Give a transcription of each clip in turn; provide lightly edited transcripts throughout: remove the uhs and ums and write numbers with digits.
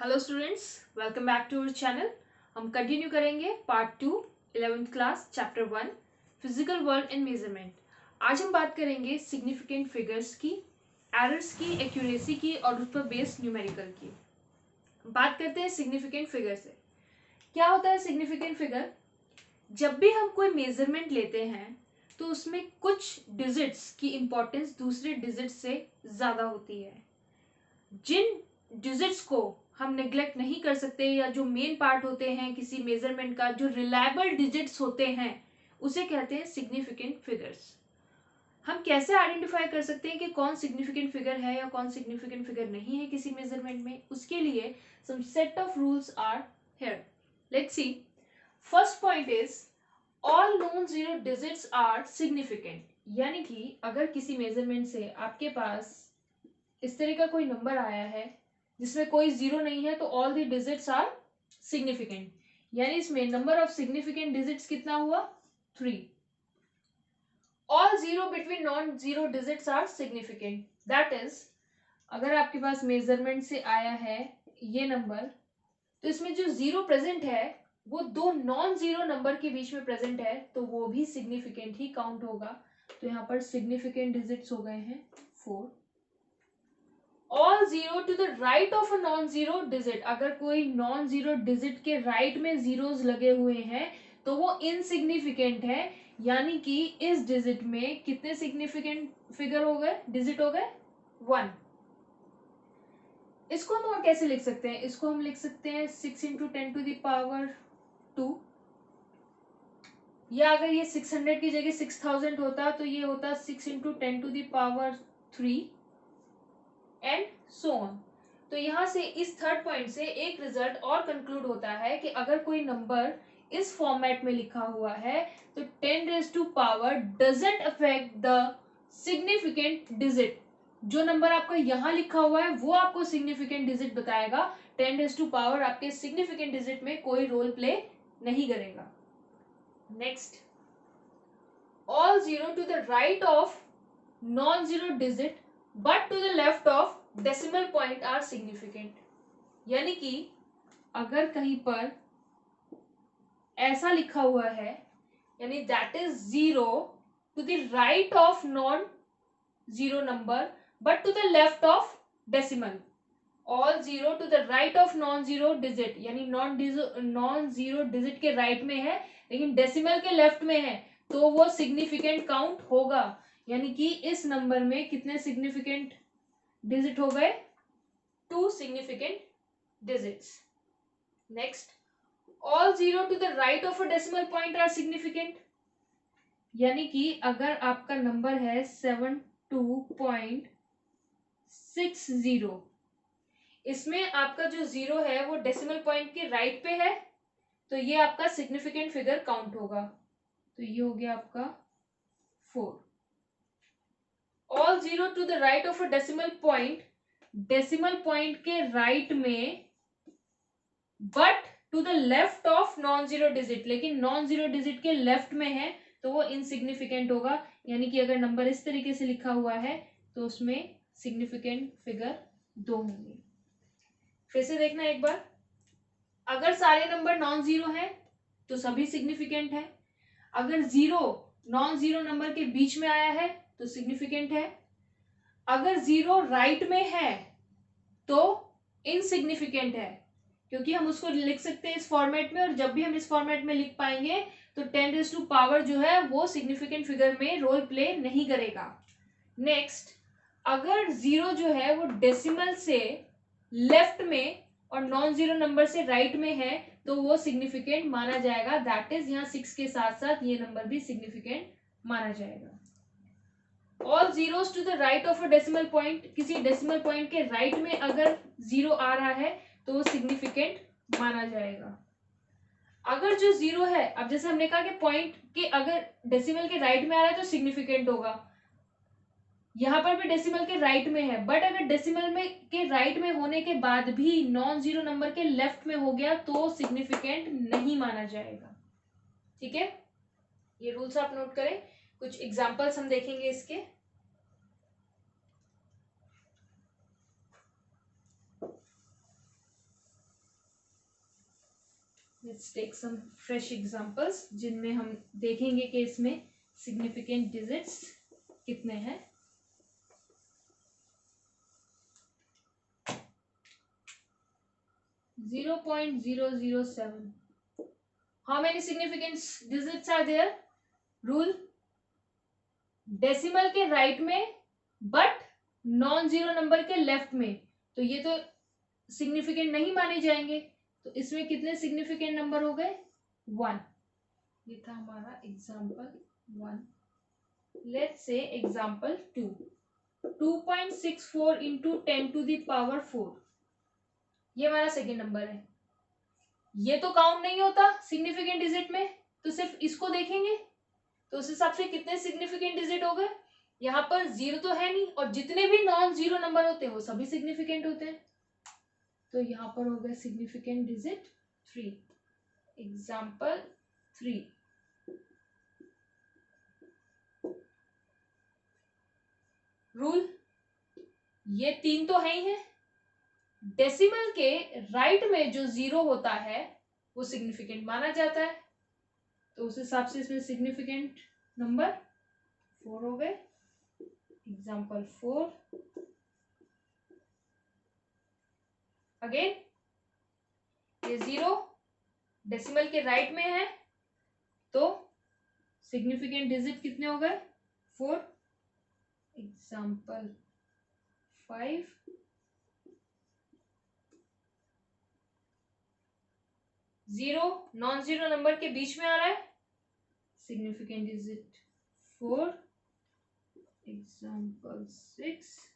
Hello students, welcome back to our channel. हम continue करेंगे part 2 11th class chapter 1 physical world and measurement. आज हम बात करेंगे सिग्निफिकेंट फिगर्स की, एरर्स की, एक्यूरेसी की और उस पर बेस्ड न्यूमेरिकल की। बात करते हैं सिग्निफिकेंट फिगर से। क्या होता है सिग्निफिकेंट फिगर? जब भी हम कोई मेजरमेंट लेते हैं तो उसमें कुछ डिजिट्स की इंपॉर्टेंस दूसरे डिजिट्स से ज़्यादा होती है। जिन डिजिट्स को हम नेग्लेक्ट नहीं कर सकते या जो मेन पार्ट होते हैं किसी मेजरमेंट का, जो रिलायबल डिजिट्स होते हैं, उसे कहते हैं सिग्निफिकेंट फिगर्स। हम कैसे आइडेंटिफाई कर सकते हैं कि कौन सिग्निफिकेंट फिगर है या कौन सिग्निफिकेंट फिगर नहीं है किसी मेजरमेंट में? उसके लिए some set of rules are here. Let's see. First point is all non zero digits are significant. यानी कि अगर किसी मेजरमेंट से आपके पास इस तरह का कोई नंबर आया है जिसमें कोई जीरो नहीं है तो all the digits are significant. यानी इसमें नंबर ऑफ सिग्निफिकेंट डिजिट्स कितना हुआ? 3। All zero between non zero digits are significant. That is, अगर आपके पास मेजरमेंट से आया है ये नंबर, तो इसमें जो जीरो प्रेजेंट है वो दो नॉन जीरो नंबर के बीच में प्रेजेंट है, तो वो भी सिग्निफिकेंट ही काउंट होगा। तो यहाँ पर सिग्निफिकेंट डिजिट्स हो गए हैं 4। All zero to the right of a non zero digit. अगर कोई नॉन जीरो डिजिट के राइट में जीरोस लगे हुए हैं तो वो इनसिग्निफिकेंट है। यानी कि इस डिजिट में कितने सिग्निफिकेंट फिगर हो गए, डिजिट हो गए? 1। इसको हम और कैसे लिख सकते हैं? इसको हम लिख सकते हैं 6 इंटू 10 टू दावर 2, या अगर ये 600 की जगह 6000 होता तो ये होता 6 into 10 to the power 3 and so on. तो यहां से इस थर्ड पॉइंट से एक रिजल्ट और कंक्लूड होता है कि अगर कोई नंबर इस फॉर्मेट में लिखा हुआ है तो 10 raise to power doesn't affect the significant digit. जो नंबर आपका यहां लिखा हुआ है वो आपको सिग्निफिकेंट डिजिट बताएगा। 10 रेज टू पावर आपके सिग्निफिकेंट डिजिट में कोई रोल प्ले नहीं करेगा। Next, all zero to the right of non zero digit but to the left of decimal point are significant. यानी कि अगर कहीं पर ऐसा लिखा हुआ है, यानी that is zero to the right of non zero number but to the left of decimal. All zero to the right of non zero digit, यानी नॉन जीरो डिजिट के राइट में है लेकिन डेसिमल के लेफ्ट में है, तो वो सिग्निफिकेंट काउंट होगा। यानी कि इस नंबर में कितने सिग्निफिकेंट डिजिट हो गए? 2 significant digits. Next, all zero to the right of a decimal point are significant. यानी कि अगर आपका नंबर है 72.60, इसमें आपका जो जीरो है वो डेसिमल पॉइंट के राइट पे है, तो ये आपका सिग्निफिकेंट फिगर काउंट होगा। तो ये हो गया आपका 4। All zero to the right of a decimal point, decimal point के राइट में but to the left of non zero digit, लेकिन नॉन जीरो डिजिट के लेफ्ट में है तो वो इनसिग्निफिकेंट होगा। यानी कि अगर नंबर इस तरीके से लिखा हुआ है तो उसमें सिग्निफिकेंट फिगर 2 होंगे। फिर से देखना एक बार, अगर सारे नंबर नॉन जीरो हैं तो सभी सिग्निफिकेंट है। अगर जीरो नॉन जीरो नंबर के बीच में आया है तो सिग्निफिकेंट है। अगर जीरो राइट में है तो इनसिग्निफिकेंट है, क्योंकि हम उसको लिख सकते हैं इस फॉर्मेट में, और जब भी हम इस फॉर्मेट में लिख पाएंगे तो 10 रेज टू पावर जो है वो सिग्निफिकेंट फिगर में रोल प्ले नहीं करेगा। नेक्स्ट, अगर जीरो जो है वो डेसिमल से लेफ्ट में और नॉन जीरो नंबर से राइट में है तो वो सिग्निफिकेंट माना जाएगा। दैट इज, यहाँ 6 के साथ साथ ये नंबर भी सिग्निफिकेंट माना जाएगा। All zeros to the right of a decimal point, किसी डेसिमल पॉइंट के राइट में अगर जीरो आ रहा है तो वो सिग्निफिकेंट माना जाएगा। अगर जो जीरो है, अब जैसे हमने कहा कि पॉइंट के अगर डेसिमल के राइट में आ रहा है तो सिग्निफिकेंट होगा, यहां पर भी डेसिमल के राइट में है, बट अगर डेसिमल में के राइट में होने के बाद भी नॉन जीरो नंबर के लेफ्ट में हो गया तो सिग्निफिकेंट नहीं माना जाएगा। ठीक है, ये रूल्स आप नोट करें। कुछ एग्जांपल्स हम देखेंगे इसके। Let's take some fresh examples जिनमें हम देखेंगे कि इसमें सिग्निफिकेंट डिजिट्स कितने हैं. 0.007. How many significant digits are there? Rule. Decimal के राइट में बट नॉन जीरो नंबर के लेफ्ट में, तो ये तो सिग्निफिकेंट नहीं माने जाएंगे. तो इसमें कितने सिग्निफिकेंट नंबर हो गए? 1. ये था हमारा example 1. Let's say example 2. 2.64 into 10 to the power 4. ये हमारा सेकेंड नंबर है. ये तो काउंट नहीं होता सिग्निफिकेंट डिजिट में, तो सिर्फ इसको देखेंगे. तो उस हिसाब से कितने सिग्निफिकेंट डिजिट हो गए? यहाँ पर जीरो तो है नहीं, और जितने भी नॉन जीरो नंबर होते हैं वो सभी सिग्निफिकेंट होते हैं. तो यहाँ पर हो गया सिग्निफिकेंट डिजिट 3. एग्जाम्पल 3. रूल. ये 3 तो है ही है. डेसिमल के राइट में जो जीरो होता है वो सिग्निफिकेंट माना जाता है. तो उस हिसाब से इसमें सिग्निफिकेंट नंबर 4 हो गए. एग्जाम्पल 4. अगेन ये जीरो डेसिमल के राइट में है, तो सिग्निफिकेंट डिजिट कितने हो गए? 4. Example 5. Zero non zero number के बीच में आ रहा है, सिग्निफिकेंट डिजिट 4. एग्जाम्पल 6.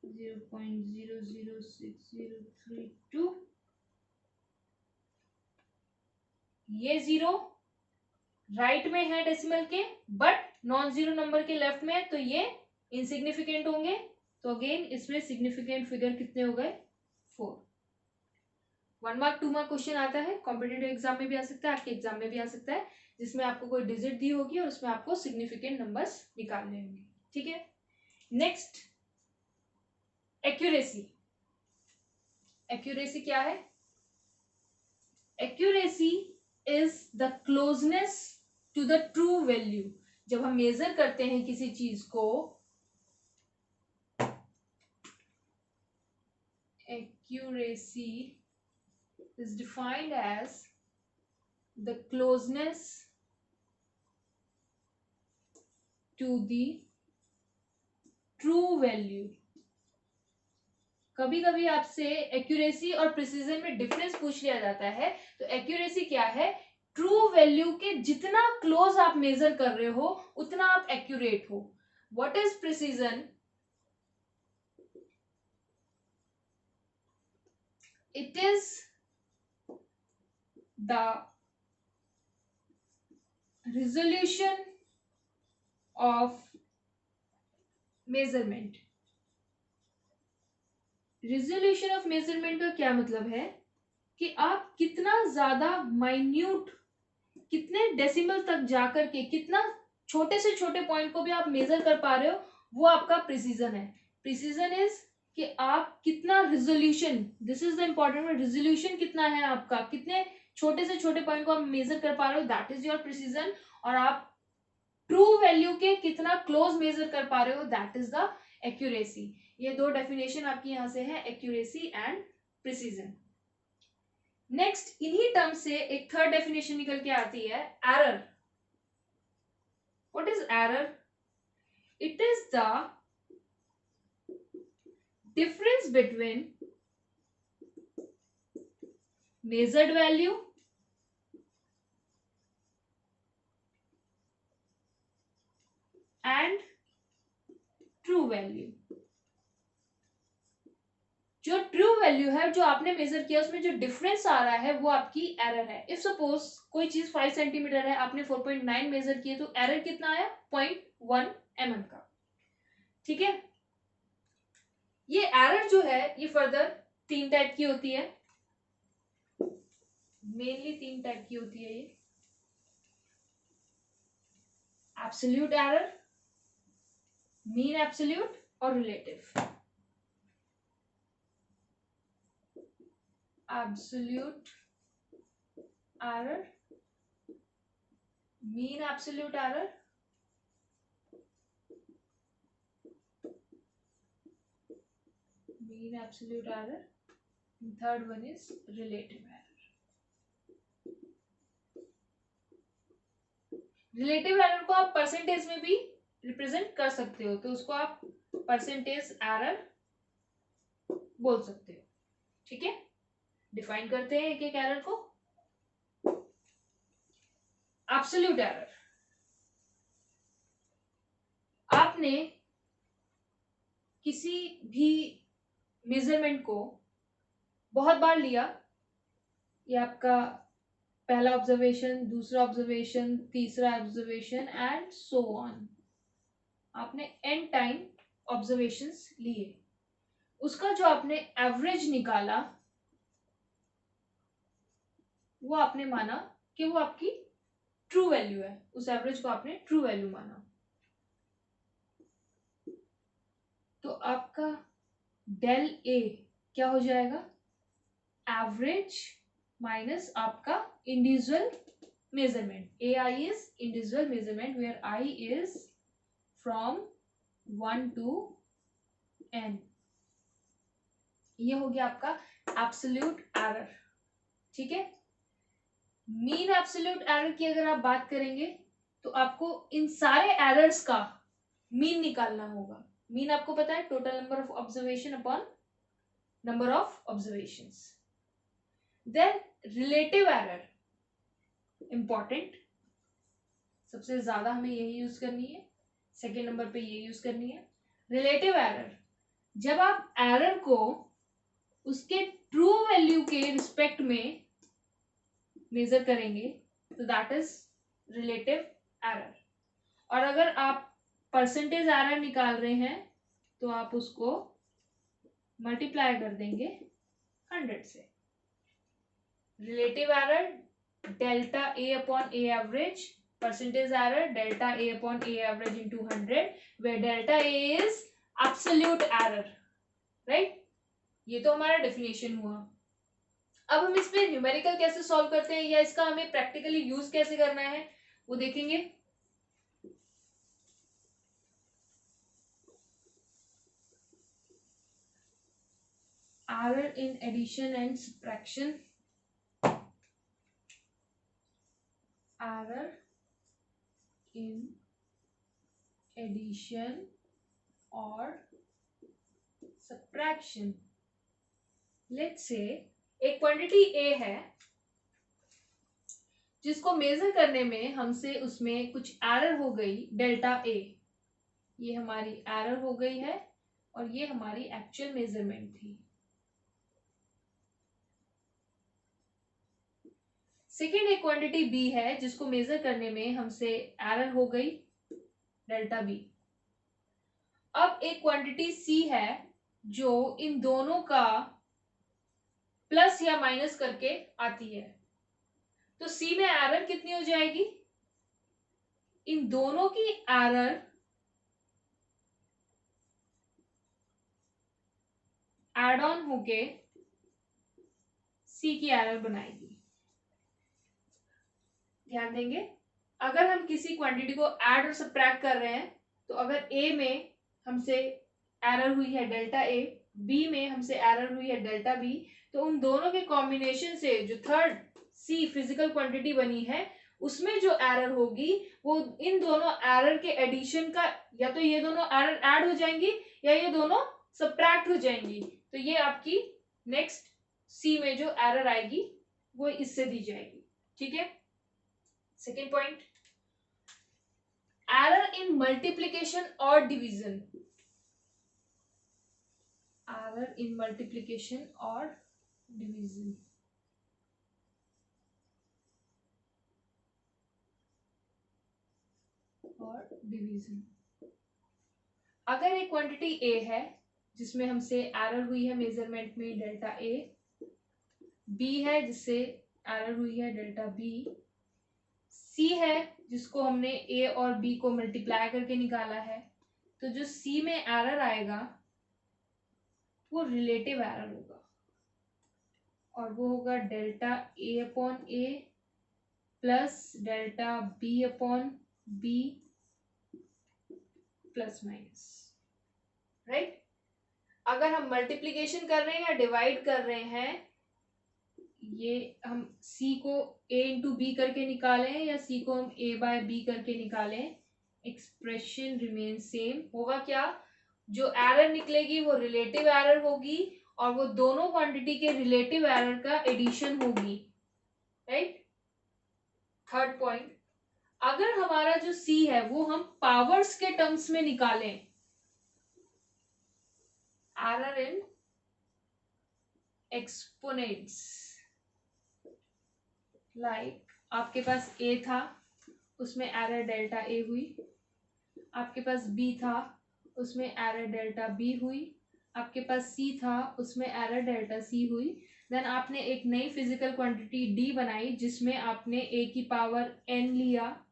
0.006032. ये जीरो राइट में है डेसिमल के, बट नॉन जीरो नंबर के लेफ्ट में है, तो ये इनसिग्निफिकेंट होंगे. तो अगेन इसमें सिग्निफिकेंट फिगर कितने हो गए? 4. 1 मार्क 2 मार्क क्वेश्चन आता है, कॉम्पिटेटिव एग्जाम में भी आ सकता है, आपके एग्जाम में भी आ सकता है, जिसमें आपको कोई डिजिट दी होगी और उसमें आपको सिग्निफिकेंट नंबर्स निकालने होंगे. ठीक है. Next, accuracy. एक्यूरेसी क्या है? Accuracy is the closeness to the true value. जब हम मेजर करते हैं किसी चीज को, accuracy is defined as the closeness to the true value. कभी कभी आपसे एक्यूरेसी और प्रिसीजन में डिफरेंस पूछ लिया जाता है. तो एक्यूरेसी क्या है? ट्रू वैल्यू के जितना क्लोज आप मेजर कर रहे हो उतना आप एक्यूरेट हो. What is precision? It is the resolution of measurement. resolution of measurement का क्या मतलब है? कि आप कितना ज्यादा माइन्यूट, कितने डेसिमल तक जाकर के कितना छोटे से छोटे पॉइंट को भी आप मेजर कर पा रहे हो, वो आपका प्रिसीजन है. प्रिसीजन इज कि आप कितना resolution, this is the important word, resolution कितना है आपका, कितने छोटे से छोटे पॉइंट को आप मेजर कर पा रहे हो, दैट इज योर प्रिसीजन. और आप ट्रू वैल्यू के कितना क्लोज मेजर कर पा रहे हो, दैट इज द एक्यूरेसी. ये दो डेफिनेशन आपकी यहां से है, एक्यूरेसी एंड प्रिसीजन. नेक्स्ट, इन्हीं टर्म से एक थर्ड डेफिनेशन निकल के आती है, error. What is error? It is the difference between measured value and true value. जो ट्रू वैल्यू है, जो आपने मेजर किया, उसमें जो डिफरेंस आ रहा है वो आपकी एरर है. इफ सपोज कोई चीज 5 सेंटीमीटर है, आपने 4.9 मेजर किए, तो एरर कितना आया? 0.1 mm का. ठीक है. ये एरर जो है ये फर्दर 3 टाइप की होती है, मेनली 3 टाइप की होती है ये. एब्सोल्यूट एरर, मीन एब्सोल्यूट और relative. Absolute error, mean absolute error, mean absolute error, and third one is relative error. Relative error को आप परसेंटेज में भी रिप्रेजेंट कर सकते हो, तो उसको आप परसेंटेज एरर बोल सकते हो। ठीक है, डिफाइन करते हैं एक एक एरर को। एब्सोल्यूट एरर, आपने किसी भी मेजरमेंट को बहुत बार लिया, ये आपका पहला ऑब्जर्वेशन, दूसरा ऑब्जर्वेशन, तीसरा ऑब्जर्वेशन एंड सो ऑन, आपने एन टाइम ऑब्जर्वेशंस लिए, उसका जो आपने एवरेज निकाला वो आपने माना कि वो आपकी ट्रू वैल्यू है, उस एवरेज को आपने ट्रू वैल्यू माना। तो आपका डेल ए क्या हो जाएगा, एवरेज माइनस आपका individual measurement. A i is individual measurement where i is from 1 to n। ये हो गया आपका एब्सोल्यूट एरर। ठीक है, मीन एब्सोल्यूट एरर की अगर आप बात करेंगे तो आपको इन सारे एरर्स का मीन निकालना होगा। मीन आपको पता है, total number of observation upon number of observations. Then relative error, important, सबसे ज्यादा हमें यही यूज करनी है, सेकेंड नंबर पे ये यूज करनी है। रिलेटिव एरर, जब आप एरर को उसके ट्रू वैल्यू के रिस्पेक्ट में मेजर करेंगे तो दैट इज रिलेटिव एरर। और अगर आप परसेंटेज एरर निकाल रहे हैं तो आप उसको मल्टीप्लाई कर देंगे 100 से। Relative error delta a upon a average, percentage error delta a upon a average into 100, where delta a is absolute error. Right, ये तो हमारा डेफिनेशन हुआ। अब हम इसमें न्यूमेरिकल कैसे सॉल्व करते हैं या इसका हमें प्रैक्टिकली यूज कैसे करना है वो देखेंगे। Error in addition and subtraction, error in addition और सब्ट्रैक्शन। लेट्स से एक क्वांटिटी ए है जिसको मेजर करने में हमसे उसमें कुछ एरर हो गई डेल्टा ए, ये हमारी एरर हो गई है और ये हमारी एक्चुअल मेजरमेंट थी। सेकेंड एक क्वांटिटी बी है जिसको मेजर करने में हमसे एरर हो गई डेल्टा बी। अब एक क्वांटिटी सी है जो इन दोनों का प्लस या माइनस करके आती है, तो सी में एरर कितनी हो जाएगी, इन दोनों की एरर एड ऑन होके सी की एरर बनाएगी। ध्यान देंगे, अगर हम किसी क्वांटिटी को ऐड और सब्ट्रैक्ट कर रहे हैं तो अगर ए में हमसे एरर हुई है डेल्टा ए, बी में हमसे एरर हुई है डेल्टा बी, तो उन दोनों के कॉम्बिनेशन से जो थर्ड सी फिजिकल क्वांटिटी बनी है उसमें जो एरर होगी वो इन दोनों एरर के एडिशन का, या तो ये दोनों एरर ऐड हो जाएंगी या ये दोनों सब्ट्रैक्ट हो जाएंगी, तो ये आपकी नेक्स्ट सी में जो एरर आएगी वो इससे दी जाएगी। ठीक है, second point, error in multiplication और डिवीजन, एरर इन मल्टीप्लिकेशन और डिवीजन। अगर एक क्वांटिटी ए है जिसमें हमसे एरर हुई है मेजरमेंट में डेल्टा ए, बी है जिससे एरर हुई है डेल्टा बी, सी है जिसको हमने ए और बी को मल्टीप्लाई करके निकाला है, तो जो सी में एरर आएगा वो रिलेटिव एरर होगा और वो होगा delta a upon a plus delta b upon b plus minus, right. अगर हम मल्टीप्लीकेशन कर रहे हैं या डिवाइड कर रहे हैं, ये हम c को a इंटू बी करके निकालें या c को हम a बाय बी करके निकालें, एक्सप्रेशन रिमेन सेम होगा। क्या जो एरर निकलेगी वो रिलेटिव एरर होगी और वो दोनों क्वांटिटी के रिलेटिव एरर का एडिशन होगी, राइट। थर्ड पॉइंट, अगर हमारा जो c है वो हम पावर्स के टर्म्स में निकालें, एरर इन एक्सपोनेंट्स, लाइक आपके पास a था उसमें एरर डेल्टा a हुई, आपके पास b था उसमें एरर डेल्टा b हुई, आपके पास c था उसमें एरर डेल्टा c हुई। देन आपने एक नई फिजिकल क्वांटिटी d बनाई जिसमें आपने a की पावर n लिया,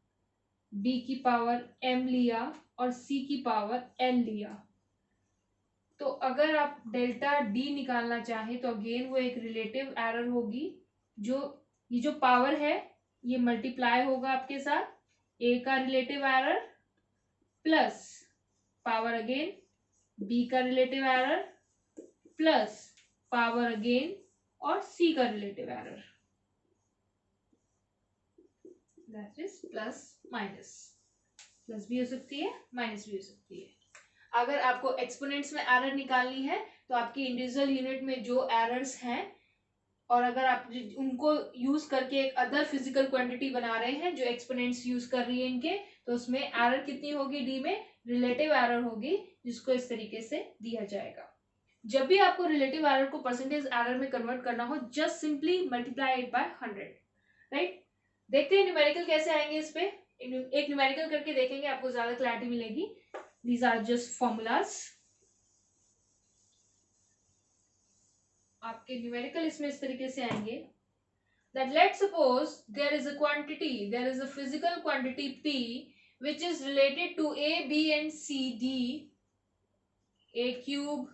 b की पावर m लिया और c की पावर n लिया। तो अगर आप डेल्टा d निकालना चाहें तो अगेन वो एक रिलेटिव एरर होगी, जो ये जो पावर है ये मल्टीप्लाई होगा आपके साथ a का relative error plus power again b का relative error plus power again और c का relative error, that is plus minus. Plus भी हो सकती है माइनस भी हो सकती है। अगर आपको एक्सपोनेंट्स में एरर निकालनी है तो आपकी इंडिविजुअल यूनिट में जो एरर्स हैं और अगर आप उनको यूज करके एक अदर फिजिकल क्वांटिटी बना रहे हैं जो एक्सपोनेंट्स यूज कर रही है इनके, तो उसमें एरर कितनी होगी, डी में रिलेटिव एरर होगी, जिसको इस तरीके से दिया जाएगा। जब भी आपको रिलेटिव एरर को परसेंटेज एरर में कन्वर्ट करना हो, just simply multiply it by 100, right. देखते हैं न्यूमेरिकल कैसे आएंगे इस पे। एक न्यूमेरिकल करके देखेंगे, आपको ज्यादा क्लैरिटी मिलेगी। These are just formulas. आपके न्यूमेरिकल इसमें इस तरीके से आएंगे that let's suppose there is a quantity, there is a physical quantity P which is related to A, B and C, D, A cube,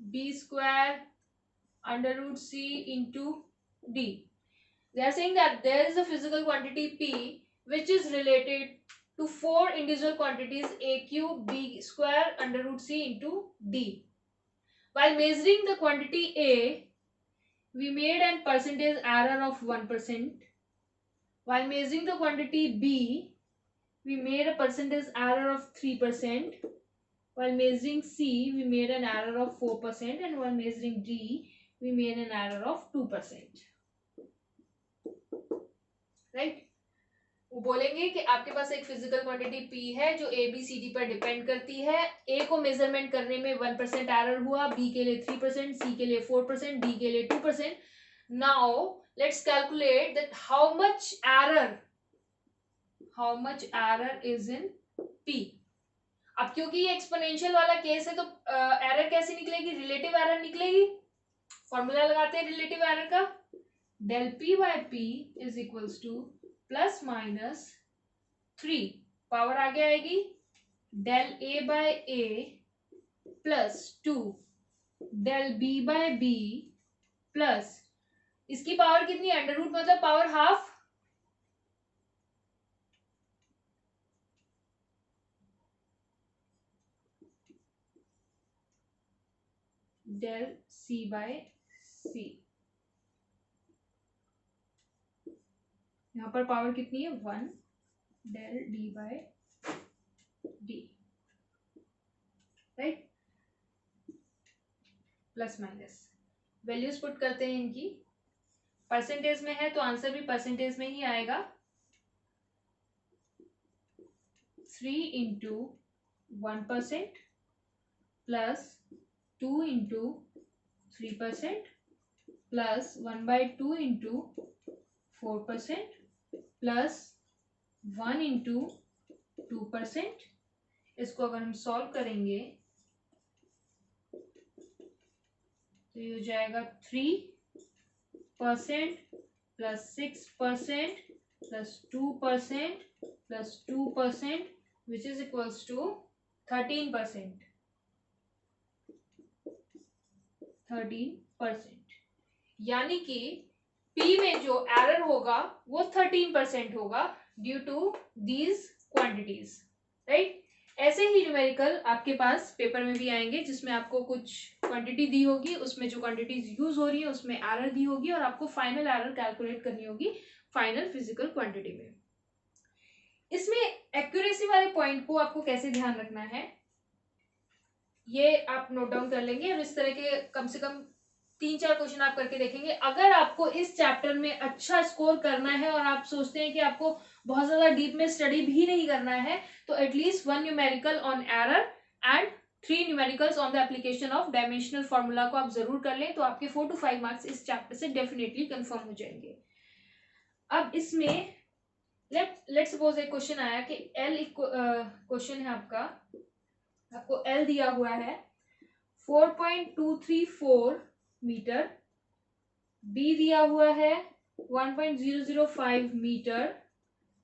B square, under root C into D. They are saying that there is a physical quantity P which is related to 4 individual quantities A cube, B square, under root C into D. While measuring the quantity A, we made a percentage error of 1%. While measuring the quantity B, we made a percentage error of 3%. While measuring C, we made an error of 4%. And while measuring D, we made an error of 2%. Right? वो बोलेंगे कि आपके पास एक physical quantity P है जो A B C D पर depend करती है। A को मेजरमेंट करने में 1% एरर हुआ, B के लिए 3%, C के लिए 4%, D के लिए 2%. Now let's calculate that how much error is in P. अब क्योंकि ये एक्सपोनेंशियल वाला केस है तो एरर कैसे निकलेगी, रिलेटिव एरर निकलेगी। फॉर्मूला लगाते हैं रिलेटिव एरर का, del P by P is equals to plus minus 3, power आगे आएगी del A by A plus 2 del B by B plus इसकी पावर कितनी, अंडर रूट मतलब power half, del C by C। यहां पर power कितनी है 1 del D by D, right. Plus minus values put करते हैं इनकी, परसेंटेज में है तो आंसर भी परसेंटेज में ही आएगा। 3 into 1% plus 2 into 3% plus 1/2 into 4% plus 1 into 2%। इसको अगर हम सॉल्व करेंगे तो ये हो जाएगा 3% plus 6% plus 2% plus 2% which is equals to 13%। 13%, यानी कि पी में जो एरर होगा वो 13% होगा due to these quantities, right. ऐसे ही न्यूमेरिकल आपके पास पेपर में भी आएंगे जिसमें आपको कुछ क्वांटिटी दी होगी, उसमें जो क्वांटिटीज यूज हो रही है उसमें एरर दी होगी और आपको फाइनल एरर कैलकुलेट करनी होगी फाइनल फिजिकल क्वांटिटी में। इसमें एक्यूरेसी वाले पॉइंट को आपको कैसे ध्यान रखना है ये आप नोट डाउन कर लेंगे और इस तरह के कम से कम 3-4 क्वेश्चन आप करके देखेंगे। अगर आपको इस चैप्टर में अच्छा स्कोर करना है और आप सोचते हैं कि आपको बहुत ज्यादा डीप में स्टडी भी नहीं करना है तो at least 1 numerical on error and 3 numericals on the application of dimensional formula को आप जरूर कर लें तो आपके 4 to 5 मार्क्स इस चैप्टर से डेफिनेटली कंफर्म हो जाएंगे। अब इसमें लेट सपोज एक क्वेश्चन आया कि एल क्वेश्चन है आपको एल दिया हुआ है 4.234 मीटर, बी दिया हुआ है 1.005 मीटर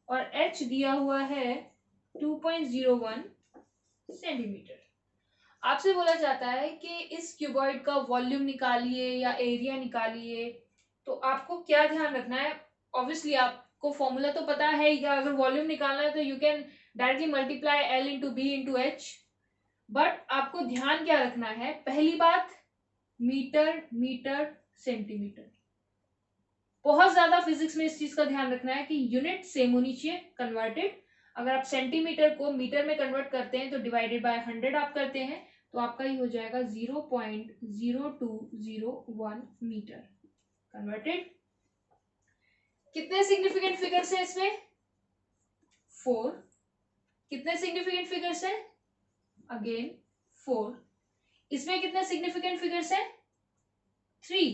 और एच दिया हुआ है 2.01 सेंटीमीटर। आपसे बोला जाता है कि इस क्यूबॉइड का वॉल्यूम निकालिए या एरिया निकालिए, तो आपको क्या ध्यान रखना है। ऑब्वियसली आपको फॉर्मूला तो पता है, या अगर वॉल्यूम निकालना है तो you can directly multiply l into b into h, but आपको ध्यान क्या रखना है। पहली बात मीटर मीटर सेंटीमीटर, बहुत ज्यादा फिजिक्स में इस चीज का ध्यान रखना है कि यूनिट सेम होनी चाहिए कन्वर्टेड। अगर आप सेंटीमीटर को मीटर में कन्वर्ट करते हैं तो डिवाइडेड बाय 100 आप करते हैं तो आपका ही हो जाएगा 0.0201 मीटर कन्वर्टेड। कितने सिग्निफिकेंट फिगर्स हैं इसमें 4। कितने सिग्निफिकेंट फिगर्स हैं अगेन 4। इसमें कितने सिग्निफिकेंट फिगर्स हैं 3,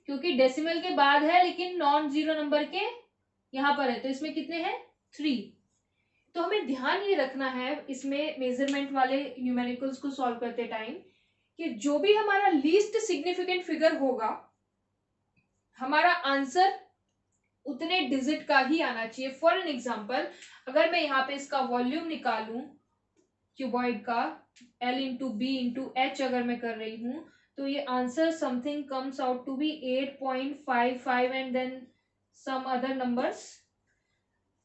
क्योंकि डेसिमल के बाद है लेकिन नॉन जीरो नंबर के यहां पर है तो इसमें कितने हैं 3। तो हमें ध्यान ये रखना है इसमें मेजरमेंट वाले न्यूमेरिकल्स को सॉल्व करते टाइम कि जो भी हमारा लीस्ट सिग्निफिकेंट फिगर होगा हमारा आंसर उतने डिजिट का ही आना चाहिए। फॉर एन एग्जाम्पल अगर मैं यहाँ पे इसका वॉल्यूम निकालूं क्यूबॉइड का L into b into h अगर मैं कर रही हूं तो ये answer something comes out to be 8.55 and then some other numbers.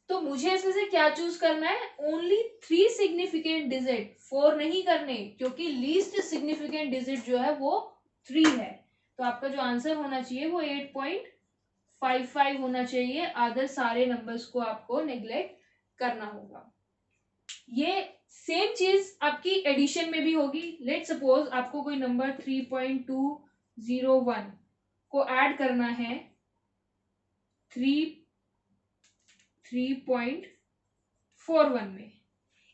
तो मुझे इसमें से क्या चूज करना है, ओनली 3 सिग्निफिकेंट डिजिट, 4 नहीं करने, क्योंकि लीस्ट सिग्निफिकेंट डिजिट जो है वो 3 है। तो आपका जो आंसर होना चाहिए वो 8.55 होना चाहिए। अदर सारे नंबर्स को आपको नेग्लेक्ट करना होगा। ये सेम चीज आपकी एडिशन में भी होगी। लेट सपोज आपको कोई नंबर 3.201 को ऐड करना है 3.41 में।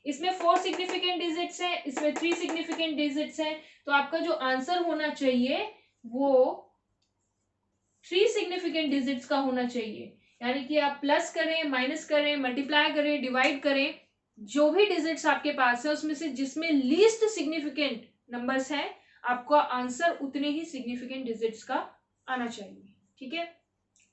इसमें 4 सिग्निफिकेंट डिजिट्स हैं, इसमें 3 सिग्निफिकेंट डिजिट्स हैं, तो आपका जो आंसर होना चाहिए वो 3 सिग्निफिकेंट डिजिट्स का होना चाहिए। यानी कि आप प्लस करें, माइनस करें, मल्टीप्लाई करें, डिवाइड करें, जो भी डिजिट्स आपके पास है उसमें से जिसमें लीस्ट सिग्निफिकेंट नंबर्स हैं आपका आंसर उतने ही सिग्निफिकेंट डिजिट्स का आना चाहिए। ठीक है,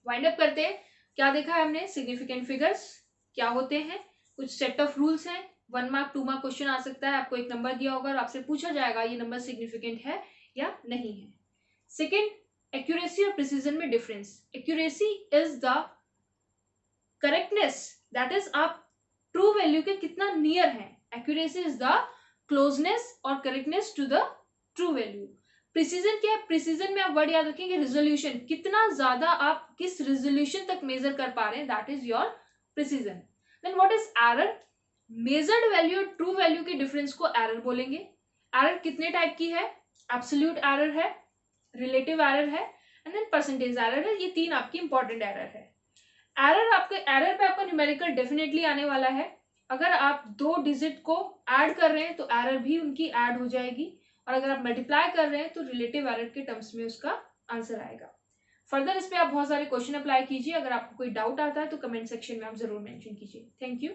वाइंड अप करते हैं। क्या देखा है हमने, सिग्निफिकेंट फिगर्स क्या होते हैं, कुछ सेट ऑफ रूल्स हैं। 1 मार्क 2 मार्क क्वेश्चन आ सकता है, आपको एक नंबर दिया होगा और आपसे पूछा जाएगा ये नंबर सिग्निफिकेंट है या नहीं है। सेकेंड, एक्यूरेसी और प्रिसीजन में difference. Accuracy is the correctness, that is आप ट्रू वैल्यू के कितना नियर है। एक्यूरेसी इज द क्लोजनेस और correctness to the true value. Precision क्या है, प्रिसीजन में आप वर्ड याद रखेंगे रिजोल्यूशन, कितना ज्यादा आप किस रिजोल्यूशन तक मेजर कर पा रहे हैं, that is your precision. Then what is error, measured value और ट्रू वैल्यू के डिफरेंस को एरर बोलेंगे। एरर कितने टाइप की है, एब्सोल्यूट एरर है, रिलेटिव एरर है एंड देन परसेंटेज एरर है। ये 3 आपकी इंपॉर्टेंट एरर है। एरर पे आपका न्यूमेरिकल डेफिनेटली आने वाला है। अगर आप 2 डिजिट को ऐड कर रहे हैं तो एरर भी उनकी ऐड हो जाएगी, और अगर आप मल्टीप्लाई कर रहे हैं तो रिलेटिव एरर के टर्म्स में उसका आंसर आएगा। फर्दर इस पे आप बहुत सारे क्वेश्चन अप्लाई कीजिए। अगर आपको कोई डाउट आता है तो कमेंट सेक्शन में आप जरूर मेंशन कीजिए। Thank you.